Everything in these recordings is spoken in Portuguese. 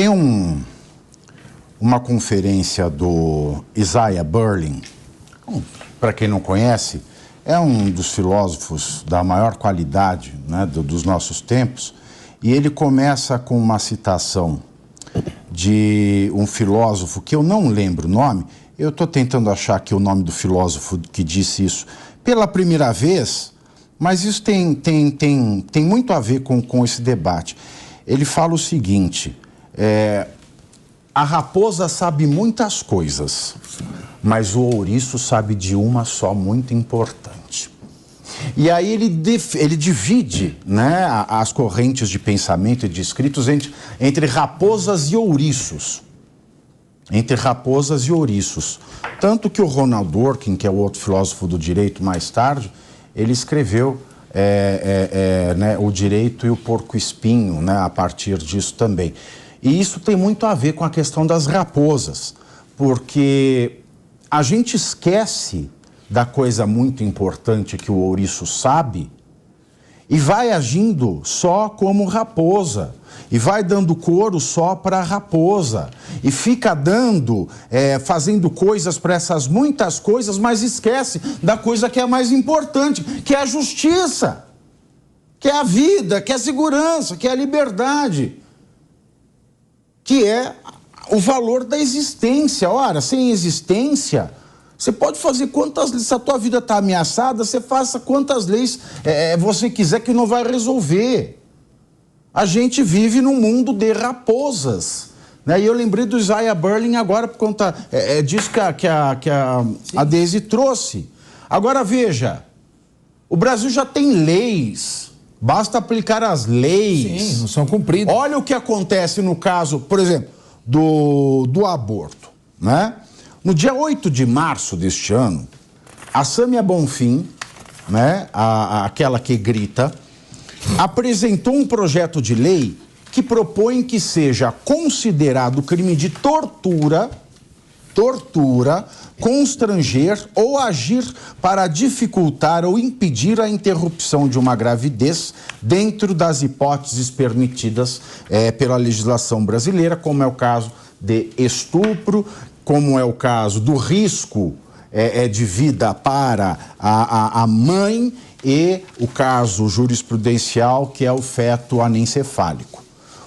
Tem uma conferência do Isaiah Berlin, para quem não conhece, é um dos filósofos da maior qualidade, né, dos nossos tempos, e ele começa com uma citação de um filósofo que eu não lembro o nome. Eu estou tentando achar aqui o nome do filósofo que disse isso pela primeira vez, mas isso tem muito a ver com esse debate. Ele fala o seguinte: a raposa sabe muitas coisas, mas o ouriço sabe de uma só muito importante. E aí ele divide, né, as correntes de pensamento e de escritos entre raposas e ouriços. Entre raposas e ouriços. Tanto que o Ronald Dworkin, que é o outro filósofo do direito mais tarde, ele escreveu né, O Direito e o Porco-Espinho, né, a partir disso também. E isso tem muito a ver com a questão das raposas, porque a gente esquece da coisa muito importante que o ouriço sabe e vai agindo só como raposa, e vai dando couro só para a raposa, e fica fazendo coisas para essas muitas coisas, mas esquece da coisa que é mais importante, que é a justiça, que é a vida, que é a segurança, que é a liberdade, que é o valor da existência. Ora, sem existência, você pode fazer quantas leis, se a tua vida está ameaçada, você faça quantas leis você quiser, que não vai resolver. A gente vive num mundo de raposas, né? E eu lembrei do Isaiah Berlin agora por conta disso que a Deise trouxe. Agora veja, o Brasil já tem leis, basta aplicar as leis. Sim, não são cumpridas. Olha o que acontece no caso, por exemplo, do aborto, né? No dia 8 de março deste ano, a Sâmia Bonfim, né, aquela que grita, apresentou um projeto de lei que propõe que seja considerado crime de tortura, constranger ou agir para dificultar ou impedir a interrupção de uma gravidez dentro das hipóteses permitidas pela legislação brasileira, como é o caso de estupro, como é o caso do risco de vida para a mãe e o caso jurisprudencial, que é o feto anencefálico.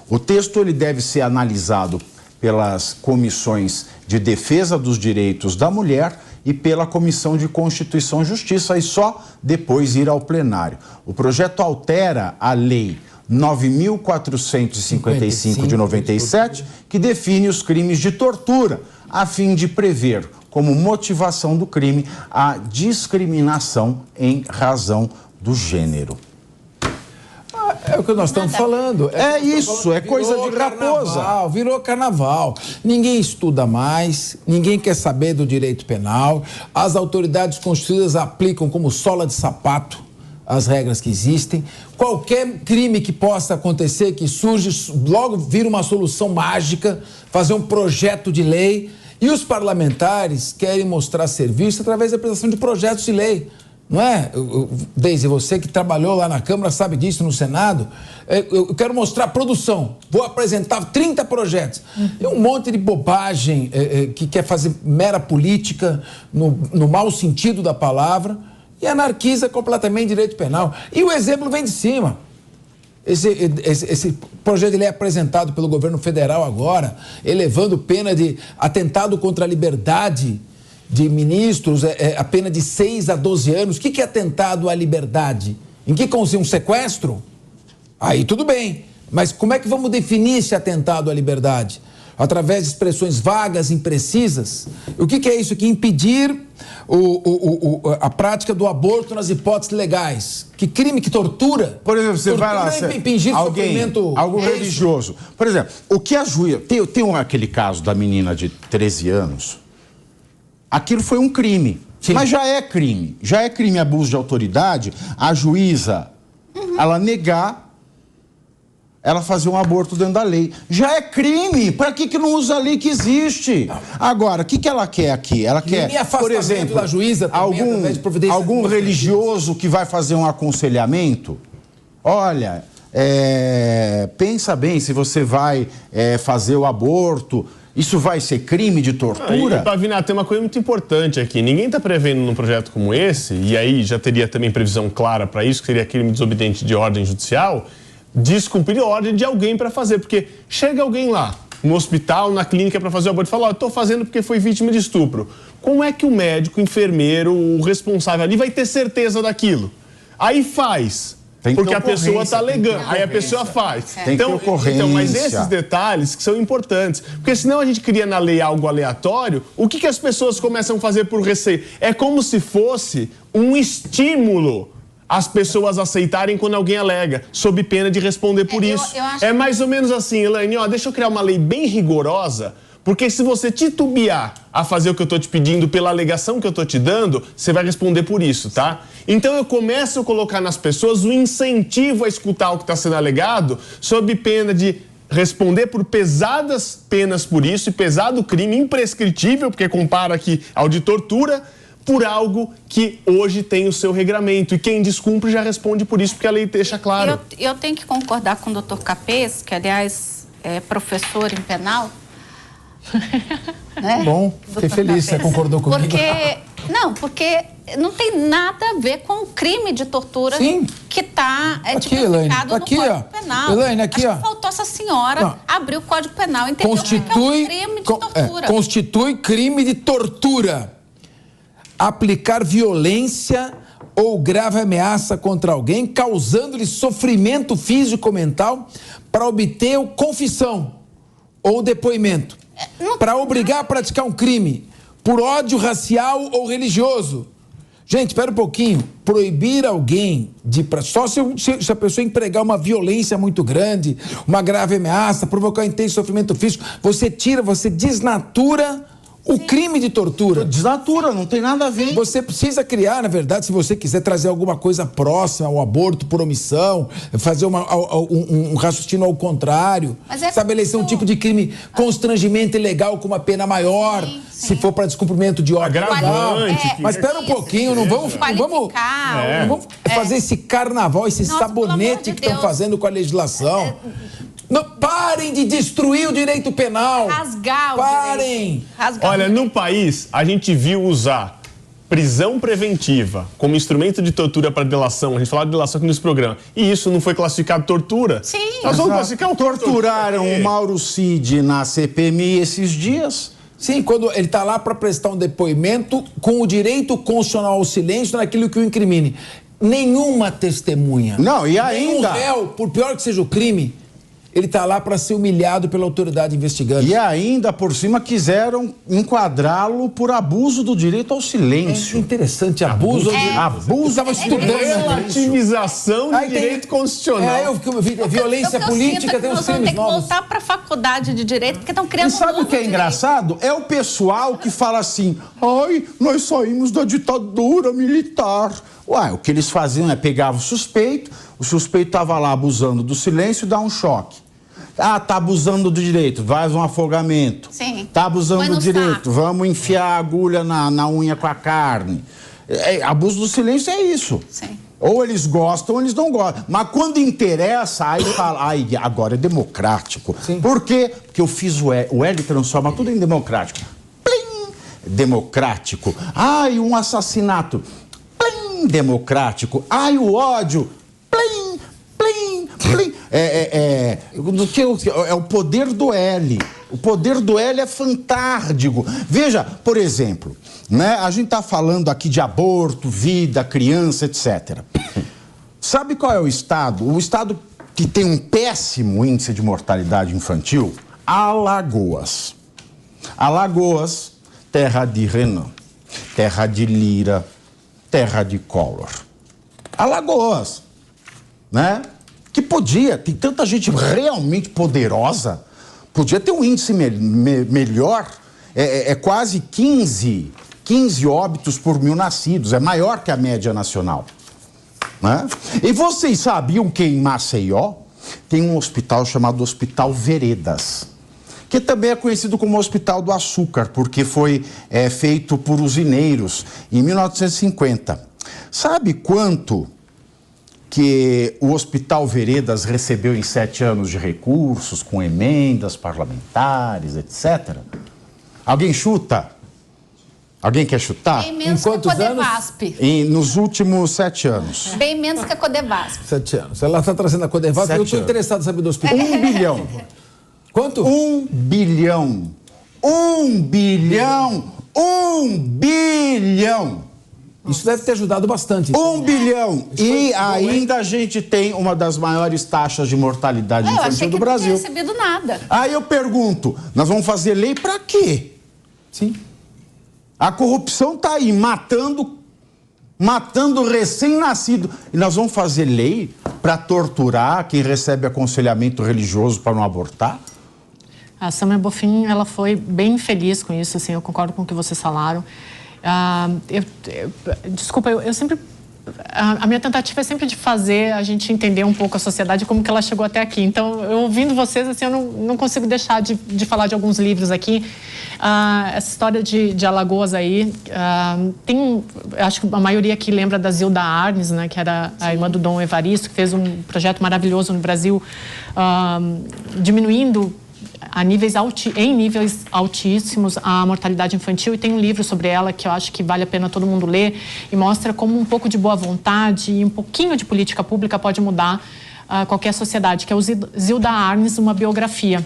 O texto ele deve ser analisado pelas comissões de defesa dos direitos da mulher e pela Comissão de Constituição e Justiça, e só depois ir ao plenário. O projeto altera a Lei 9.455 de 97, que define os crimes de tortura, a fim de prever como motivação do crime a discriminação em razão do gênero. É o que nós estamos falando. É coisa de raposa. Virou carnaval. Ninguém estuda mais, ninguém quer saber do direito penal. As autoridades constituídas aplicam como sola de sapato as regras que existem. Qualquer crime que possa acontecer, que surge, logo vira uma solução mágica, fazer um projeto de lei. E os parlamentares querem mostrar serviço através da apresentação de projetos de lei. Não é? Deise, você que trabalhou lá na Câmara sabe disso, no Senado. Eu quero mostrar produção. Vou apresentar 30 projetos. E um monte de bobagem que quer fazer mera política, no mau sentido da palavra, e anarquiza completamente direito penal. E o exemplo vem de cima. Esse projeto de lei é apresentado pelo governo federal agora, elevando pena de atentado contra a liberdade de ministros, a pena de 6 a 12 anos. O que é atentado à liberdade? Em que consiste um sequestro? Aí tudo bem, mas como é que vamos definir esse atentado à liberdade? Através de expressões vagas, imprecisas? O que é isso aqui? Impedir a prática do aborto nas hipóteses legais. Que crime, que tortura? Por exemplo, você vai lá, impingir sofrimento, algo religioso. Por exemplo, o que a juíza... Tem aquele caso da menina de 13 anos. Aquilo foi um crime. Sim. Mas já é crime. Já é crime abuso de autoridade a juíza, ela negar, ela fazer um aborto dentro da lei. Já é crime. Para que não usa a lei que existe? Agora, o que ela quer aqui? Ela quer, por exemplo, da juíza também, algum religioso que vai fazer um aconselhamento. Olha, pensa bem se você vai fazer o aborto. Isso vai ser crime de tortura? Pavinato, tem uma coisa muito importante aqui. Ninguém está prevendo num projeto como esse, e aí já teria também previsão clara para isso, que seria crime desobediente de ordem judicial, descumprir a ordem de alguém para fazer. Porque chega alguém lá, no hospital, na clínica, para fazer o aborto e fala: estou fazendo porque foi vítima de estupro. Como é que o médico, o enfermeiro, o responsável ali vai ter certeza daquilo? Aí faz. Porque a pessoa está alegando, aí a pessoa faz. Então, mas esses detalhes que são importantes. Porque senão a gente cria na lei algo aleatório, o que as pessoas começam a fazer por receio? É como se fosse um estímulo as pessoas aceitarem quando alguém alega, sob pena de responder por isso. É mais ou menos assim, Elaine, deixa eu criar uma lei bem rigorosa, porque se você titubear a fazer o que eu estou te pedindo pela alegação que eu estou te dando, você vai responder por isso, tá? Então eu começo a colocar nas pessoas o incentivo a escutar o que está sendo alegado, sob pena de responder por pesadas penas por isso, e pesado crime imprescritível, porque compara aqui ao de tortura, por algo que hoje tem o seu regramento. E quem descumpre já responde por isso, porque a lei deixa claro. Eu tenho que concordar com o Dr. Capês, que aliás é professor em penal. Né? Bom, fiquei feliz, você concordou comigo. Porque não tem nada a ver com o crime de tortura. Sim. Que está tipificado no Código Penal. Elaine, aqui, Acho que faltou essa senhora abrir o Código Penal e entender o que é um crime de tortura. Constitui crime de tortura aplicar violência ou grave ameaça contra alguém, causando-lhe sofrimento físico ou mental para obter confissão ou depoimento, para obrigar a praticar um crime por ódio racial ou religioso. Gente, espera um pouquinho. Proibir alguém só se a pessoa empregar uma violência muito grande, uma grave ameaça, provocar intenso sofrimento físico, você desnatura o crime de tortura. Desnatura, não tem nada a ver. Você precisa criar, na verdade, se você quiser trazer alguma coisa próxima ao aborto por omissão, fazer um raciocínio ao contrário, estabelecer um tipo de crime constrangimento ilegal com uma pena maior, se for para descumprimento de ordem. Mas espera um pouquinho, não vamos fazer esse carnaval, esse sabonete que estão fazendo com a legislação. Não, parem de destruir o direito penal. Rasgar o direito. Olha, no país, a gente viu usar prisão preventiva como instrumento de tortura para delação. A gente falava de delação aqui nesse programa. E isso não foi classificado tortura? Sim. Nós vamos classificar o torturaram o Mauro Cid na CPMI esses dias. Sim, quando ele está lá para prestar um depoimento com o direito constitucional ao silêncio naquilo que o incrimine. Nenhuma testemunha. Não, e ainda... Nenhum réu, por pior que seja o crime, ele está lá para ser humilhado pela autoridade investigante. E ainda, por cima, quiseram enquadrá-lo por abuso do direito ao silêncio. É interessante, abuso. Abuso. Estava estudando. Relativização do direito constitucional. Violência política tem os crimes novos. Tem que voltar para a faculdade de direito, porque estão criando E sabe o que é engraçado? É o pessoal que fala assim: ai, nós saímos da ditadura militar. Ué, o que eles faziam é pegar o suspeito estava lá abusando do silêncio e dá um choque. Ah, tá abusando do direito, faz um afogamento. Sim. Tá abusando do direito, vamos enfiar a agulha na unha com a carne. Abuso do silêncio é isso. Sim. Ou eles gostam ou eles não gostam. Mas quando interessa, aí fala, agora é democrático. Sim. Por quê? Porque eu fiz o L transforma tudo em democrático. Plim! Democrático. Ai, um assassinato. Plim! Democrático. Ai, o ódio. Plim! Plim! Plim! É o poder do L. O poder do L é fantástico. Veja, por exemplo, né, a gente está falando aqui de aborto, vida, criança, etc. Sabe qual é o estado? O estado que tem um péssimo índice de mortalidade infantil? Alagoas. Alagoas, terra de Renan, terra de Lira, terra de Collor. Alagoas, né? Que tem tanta gente realmente poderosa, podia ter um índice melhor, quase 15 óbitos por 1.000 nascidos, é maior que a média nacional. Né? E vocês sabiam que em Maceió tem um hospital chamado Hospital Veredas, que também é conhecido como Hospital do Açúcar, porque foi feito por usineiros em 1950. Sabe quanto que o Hospital Veredas recebeu em 7 anos de recursos, com emendas parlamentares, etc. Alguém chuta? Alguém quer chutar? Bem menos Em quantos que a anos? Codevasp. Nos últimos 7 anos. Bem menos que a Codevasp. 7 anos. Ela está trazendo a Codevasp, 7 eu estou anos. interessado em saber do hospital. 1 bilhão. Quanto? 1 bilhão. 1 bilhão. 1 bilhão. Isso deve ter ajudado bastante. 1 bilhão. E ainda a gente tem uma das maiores taxas de mortalidade Eu infantil achei do que não tinha Brasil. recebido nada. Aí eu pergunto, nós vamos fazer lei para quê? Sim. A corrupção está aí, matando recém-nascido. E nós vamos fazer lei para torturar quem recebe aconselhamento religioso para não abortar? A Samia Bonfim, ela foi bem feliz com isso, assim, eu concordo com o que vocês falaram. Desculpa, eu sempre... A minha tentativa é sempre de fazer a gente entender um pouco a sociedade, como que ela chegou até aqui. Então, eu ouvindo vocês, assim, eu não consigo deixar de falar de alguns livros aqui. Essa história de Alagoas aí, acho que a maioria aqui lembra da Zilda Arnes, né, que era a irmã do Dom Evaristo, que fez um projeto maravilhoso no Brasil, diminuindo em níveis altíssimos a mortalidade infantil, e tem um livro sobre ela que eu acho que vale a pena todo mundo ler e mostra como um pouco de boa vontade e um pouquinho de política pública pode mudar qualquer sociedade, que é o Zilda Arnes, uma biografia.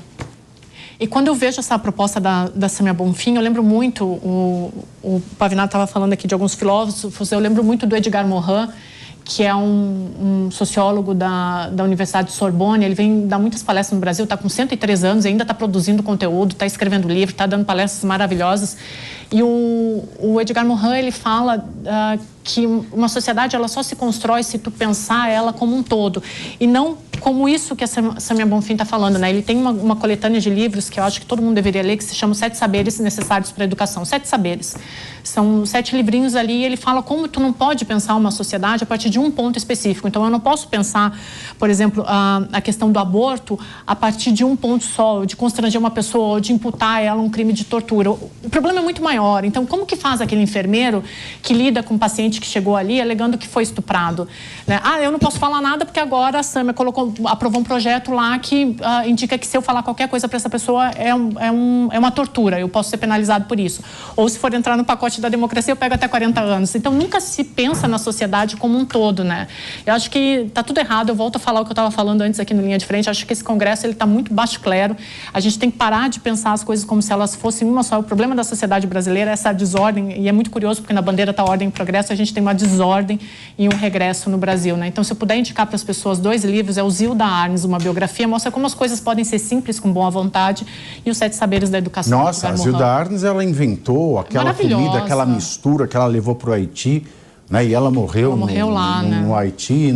E quando eu vejo essa proposta da Samia Bonfim, eu lembro muito, o Pavinato estava falando aqui de alguns filósofos, eu lembro muito do Edgar Morin, que é um sociólogo da Universidade de Sorbonne. Ele vem dar muitas palestras no Brasil, está com 103 anos, ainda está produzindo conteúdo, está escrevendo livro, está dando palestras maravilhosas. E o Edgar Morin, ele fala que uma sociedade ela só se constrói se tu pensar ela como um todo, e não como isso que a Samia Bonfim está falando, né? Ele tem uma coletânea de livros que eu acho que todo mundo deveria ler, que se chama 7 Saberes Necessários para a Educação. 7 saberes. São 7 livrinhos ali, e ele fala como tu não pode pensar uma sociedade a partir de um ponto específico. Então, eu não posso pensar, por exemplo, a questão do aborto a partir de um ponto só, de constranger uma pessoa, ou de imputar a ela um crime de tortura. O problema é muito maior. Então, como que faz aquele enfermeiro que lida com um paciente que chegou ali alegando que foi estuprado, né? Eu não posso falar nada porque agora a Samia aprovou um projeto lá que indica que se eu falar qualquer coisa para essa pessoa é uma tortura, eu posso ser penalizado por isso. Ou se for entrar no pacote da democracia, eu pego até 40 anos. Então, nunca se pensa na sociedade como um todo, né? Eu acho que tá tudo errado. Eu volto a falar o que eu estava falando antes aqui no Linha de Frente. Eu acho que esse Congresso, ele tá muito baixo clero. A gente tem que parar de pensar as coisas como se elas fossem uma só. O problema da sociedade brasileira é essa desordem, e é muito curioso porque na bandeira tá ordem e progresso, a gente tem uma desordem e um regresso no Brasil, né? Então, se eu puder indicar para as pessoas 2 livros, é o Zilda Arnes, uma biografia, mostra como as coisas podem ser simples, com boa vontade, e os 7 Saberes da Educação. Nossa, a Zilda Arnes, ela inventou aquela comida, aquela mistura que ela levou para o Haiti, né? E ela morreu lá, né? no Haiti,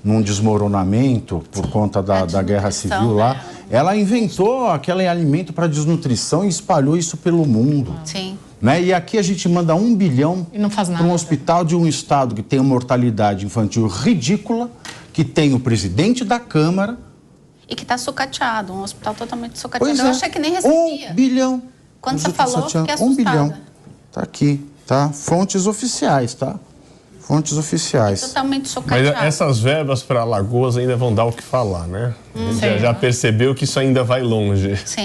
num desmoronamento por conta da guerra civil lá. Né? Ela inventou aquele alimento para desnutrição e espalhou isso pelo mundo. Sim. Né? E aqui a gente manda 1 bilhão para um hospital de um estado que tem uma mortalidade infantil ridícula, que tem o presidente da Câmara. E que está sucateado, um hospital totalmente sucateado. Pois eu achei que nem recebia. 1 bilhão. Quando você falou, fiquei assustada. 1 bilhão. Tá aqui, tá? Fontes oficiais, tá? Fontes oficiais. Totalmente sucateado. Mas essas verbas para Alagoas ainda vão dar o que falar, né? A gente já percebeu que isso ainda vai longe. Sim.